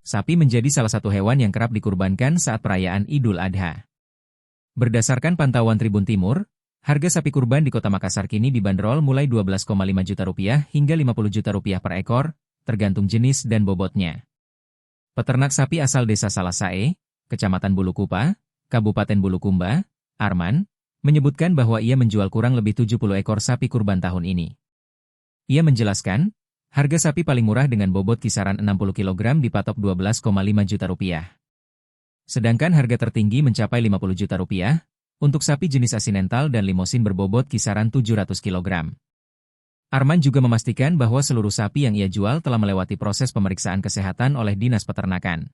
Sapi menjadi salah satu hewan yang kerap dikurbankan saat perayaan Idul Adha. Berdasarkan pantauan Tribun Timur, harga sapi kurban di Kota Makassar kini dibanderol mulai Rp12,5 juta hingga Rp50 juta per ekor, tergantung jenis dan bobotnya. Peternak sapi asal Desa Salasae, Kecamatan Bulukupa, Kabupaten Bulukumba, Arman, menyebutkan bahwa ia menjual kurang lebih 70 ekor sapi kurban tahun ini. Ia menjelaskan, harga sapi paling murah dengan bobot kisaran 60 kg dipatok Rp12,5 juta. Sedangkan harga tertinggi mencapai Rp50 juta untuk sapi jenis Asinental dan Limosin berbobot kisaran 700 kg. Arman juga memastikan bahwa seluruh sapi yang ia jual telah melewati proses pemeriksaan kesehatan oleh Dinas Peternakan.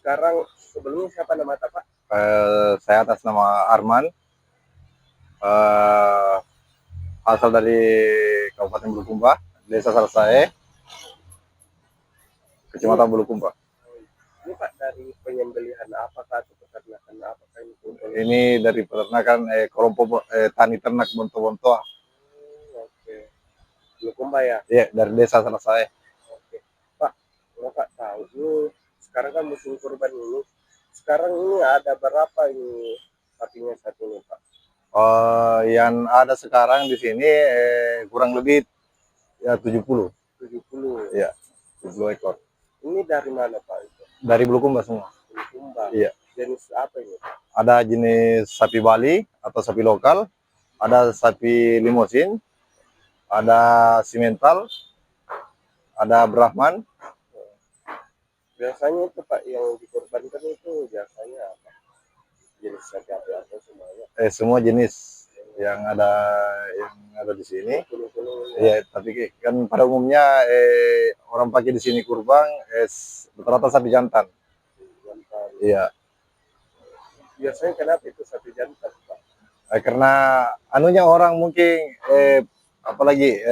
Sekarang sebelumnya siapa nama Pak? Saya atas nama Arman, asal dari Kabupaten Bulukumba, Desa Salasae, Kecamatan Bulukumba. Ini Pak dari penyembelihan apakah atau peternakan apakah ini? Ini dari peternakan kelompok tani ternak Bonto-Bonto. Oke. Bulukumba ya? Iya, dari Desa Salasae. Oke. Pak, kalau Pak tahu ini sekarang kan musim kurban ini. Sekarang ini ada berapa ini sapinya saat ini Pak? Yang ada sekarang di sini kurang lebih ya 70. 70. Iya, 70 ekor. Ini dari mana Pak itu? Dari Bulukumba semua. Bulukumba. Iya. Jenis apa ini Pak? Ada jenis sapi Bali atau sapi lokal, ada sapi Limosin, ada Simental, ada Brahman. Biasanya itu Pak yang dikorbankan itu biasanya apa? Jenis sapi apa semuanya? Semua jenis yang ada di sini. Ya, tapi kan pada umumnya orang pakai di sini kurban rata-rata sapi jantan. Iya. Biasanya kenapa itu sapi jantan Pak? Karena anunya orang mungkin apalagi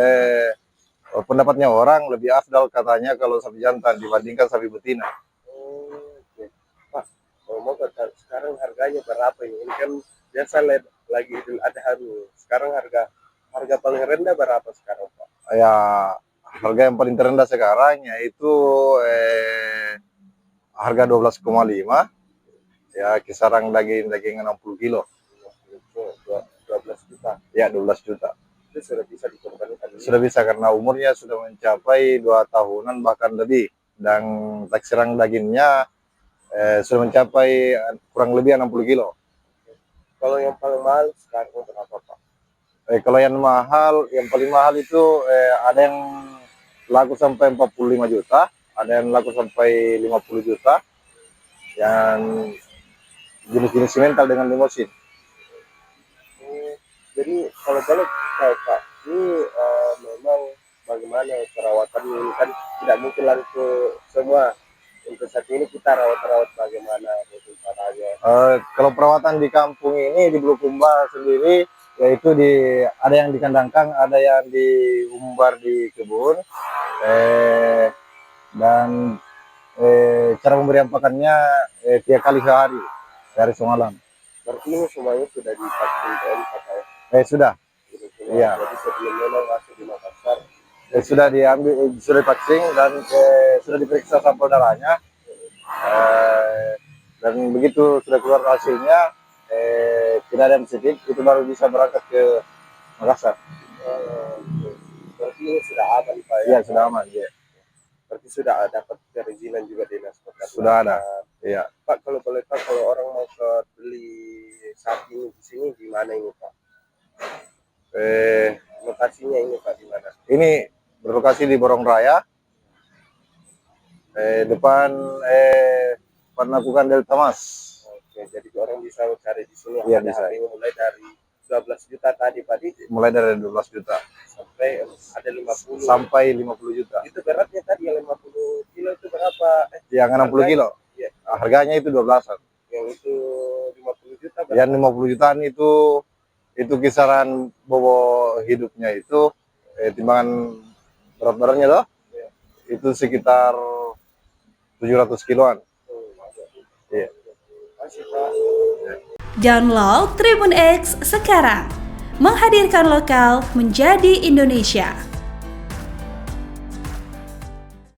pendapatnya orang lebih afdal katanya kalau sapi jantan dibandingkan sapi betina. Oke. Pak, mau sekarang harganya berapa ini? Ini kan biasa lagi Idul Adha nih. Sekarang harga paling rendah berapa sekarang Pak? Ya, harga yang paling terendah sekarang yaitu harga 12,5. Ya, kisaran daging 60 kilo. 12 juta. Ya, 12 juta. Itu sudah bisa dikorbankan. Sudah bisa karena umurnya sudah mencapai 2 tahunan bahkan lebih, dan taksiran dagingnya sudah mencapai kurang lebih 60 kilo. Kalau yang paling mahal sekarang berapa Pak? Kalau yang paling mahal itu ada yang laku sampai 45 juta, ada yang laku sampai 50 juta, yang jenis-jenis simental dengan limosin. Jadi kalau balik Pak, ini memang bagaimana perawatan ini kan tidak mungkin langsung semua. Untuk saat ini kita rawat bagaimana caranya? Kalau perawatan di kampung ini di Bulukumba sendiri, yaitu ada yang dikandangkan, ada yang diumbar di kebun, dan cara pemberian pakannya 3 kali sehari dari semalam. Berarti ini semuanya sudah divaksin Pak? Sudah. Iya. Jadi sebelumnya masuk di Makassar. Sudah divaksin dan sudah diperiksa sampel darahnya. Dan begitu sudah keluar hasilnya, tidak ada yang positif, itu baru bisa berangkat ke Makassar. Berarti ini sudah aman Pak ya? Iya, sudah aman. Ya. Berarti sudah dapat perizinan juga dinas peternakan. Sudah ada. Iya. Pak, kalau boleh Pak, kalau orang mau ke beli sapi ini di sini di mana ini Pak? Lokasinya ini Pak di mana? Ini berlokasi di Borong Raya, depan Panakukan Delta Mas. Oke, jadi orang bisa cari di sini. Iya, ada bisa. harganya mulai dari 12 juta tadi Pak, Mulai dari 12 juta sampai ada 50. sampai 50 juta. Itu beratnya tadi yang 50 kilo itu berapa? Yang 60 kilo, Iya. harganya itu 12-an. Yang itu 50 juta berapa? Yang 50 jutaan itu kisaran bobo hidupnya itu timbangan berat badannya loh. Iya. Itu sekitar 700 kiloan. Iya. Masih Pak. Download Tribun X sekarang, menghadirkan lokal menjadi Indonesia.